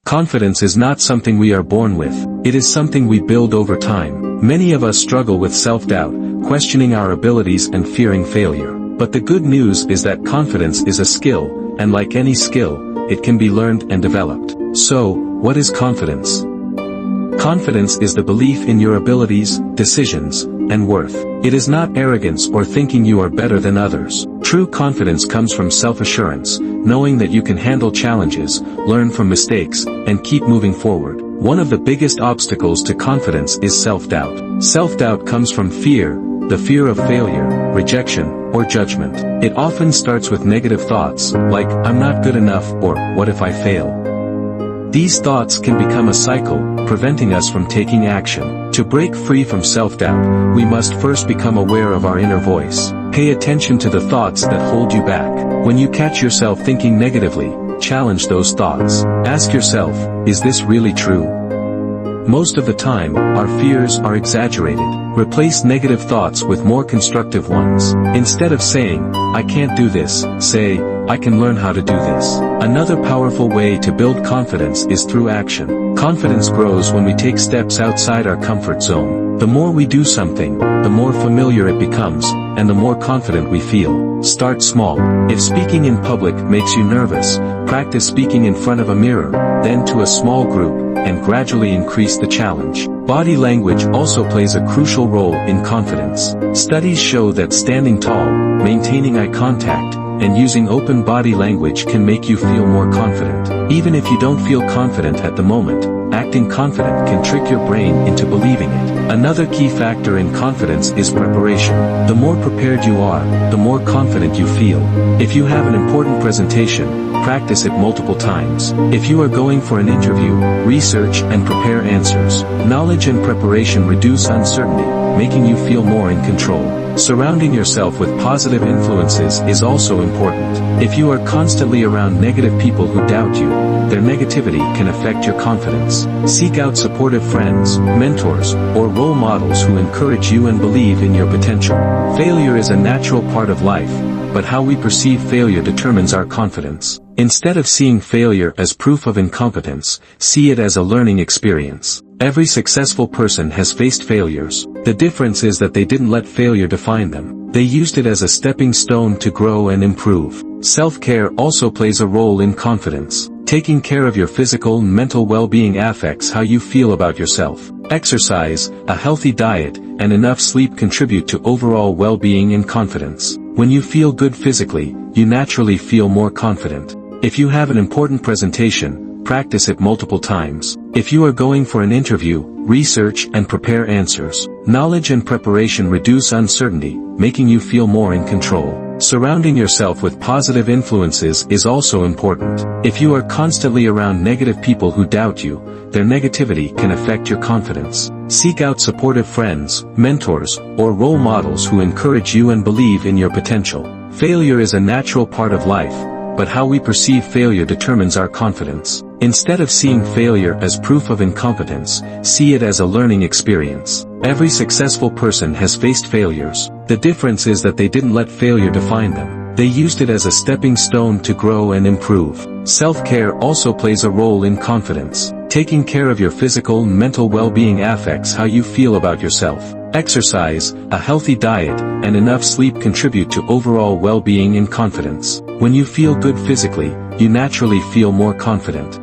Confidence is not something we are born with, it is something we build over time. Many of us struggle with self-doubt, questioning our abilities and fearing failure. But the good news is that confidence is a skill, and like any skill, it can be learned and developed. So, what is confidence? Confidence is the belief in your abilities, decisions, and worth. It is not arrogance or thinking you are better than others. True confidence comes from self-assurance, knowing that you can handle challenges, learn from mistakes, and keep moving forward. One of the biggest obstacles to confidence is self-doubt. Self-doubt comes from fear, the fear of failure, rejection, or judgment. It often starts with negative thoughts, like, I'm not good enough, or, what if I fail? These thoughts can become a cycle, preventing us from taking action. To break free from self-doubt, we must first become aware of our inner voice. Pay attention to the thoughts that hold you back. When you catch yourself thinking negatively, challenge those thoughts. Ask yourself, is this really true? Most of the time, our fears are exaggerated. Replace negative thoughts with more constructive ones. Instead of saying, I can't do this, say, I can learn how to do this. Another powerful way to build confidence is through action. Confidence grows when we take steps outside our comfort zone. The more we do something, the more familiar it becomes, and the more confident we feel. Start small. If speaking in public makes you nervous, practice speaking in front of a mirror, then to a small group, and gradually increase the challenge. Body language also plays a crucial role in confidence. Studies show that standing tall, maintaining eye contact, and using open body language can make you feel more confident. Even if you don't feel confident at the moment, acting confident can trick your brain into believing it. Another key factor in confidence is preparation. The more prepared you are, the more confident you feel. If you have an important presentation, practice it multiple times. If you are going for an interview, research and prepare answers. Knowledge and preparation reduce uncertainty, making you feel more in control. Surrounding yourself with positive influences is also important. If you are constantly around negative people who doubt you, their negativity can affect your confidence. Seek out supportive friends, mentors, or role models who encourage you and believe in your potential. Failure is a natural part of life, but how we perceive failure determines our confidence. Instead of seeing failure as proof of incompetence, see it as a learning experience. Every successful person has faced failures. The difference is that they didn't let failure define them. They used it as a stepping stone to grow and improve. Self-care also plays a role in confidence. Taking care of your physical and mental well-being affects how you feel about yourself. Exercise, a healthy diet, and enough sleep contribute to overall well-being and confidence. When you feel good physically, you naturally feel more confident. If you have an important presentation, practice it multiple times. If you are going for an interview, research and prepare answers. Knowledge and preparation reduce uncertainty, making you feel more in control. Surrounding yourself with positive influences is also important. If you are constantly around negative people who doubt you, their negativity can affect your confidence. Seek out supportive friends, mentors, or role models who encourage you and believe in your potential. Failure is a natural part of life, but how we perceive failure determines our confidence. Instead of seeing failure as proof of incompetence, see it as a learning experience. Every successful person has faced failures. The difference is that they didn't let failure define them. They used it as a stepping stone to grow and improve. Self-care also plays a role in confidence. Taking care of your physical and mental well-being affects how you feel about yourself. Exercise, a healthy diet, and enough sleep contribute to overall well-being and confidence. When you feel good physically, you naturally feel more confident.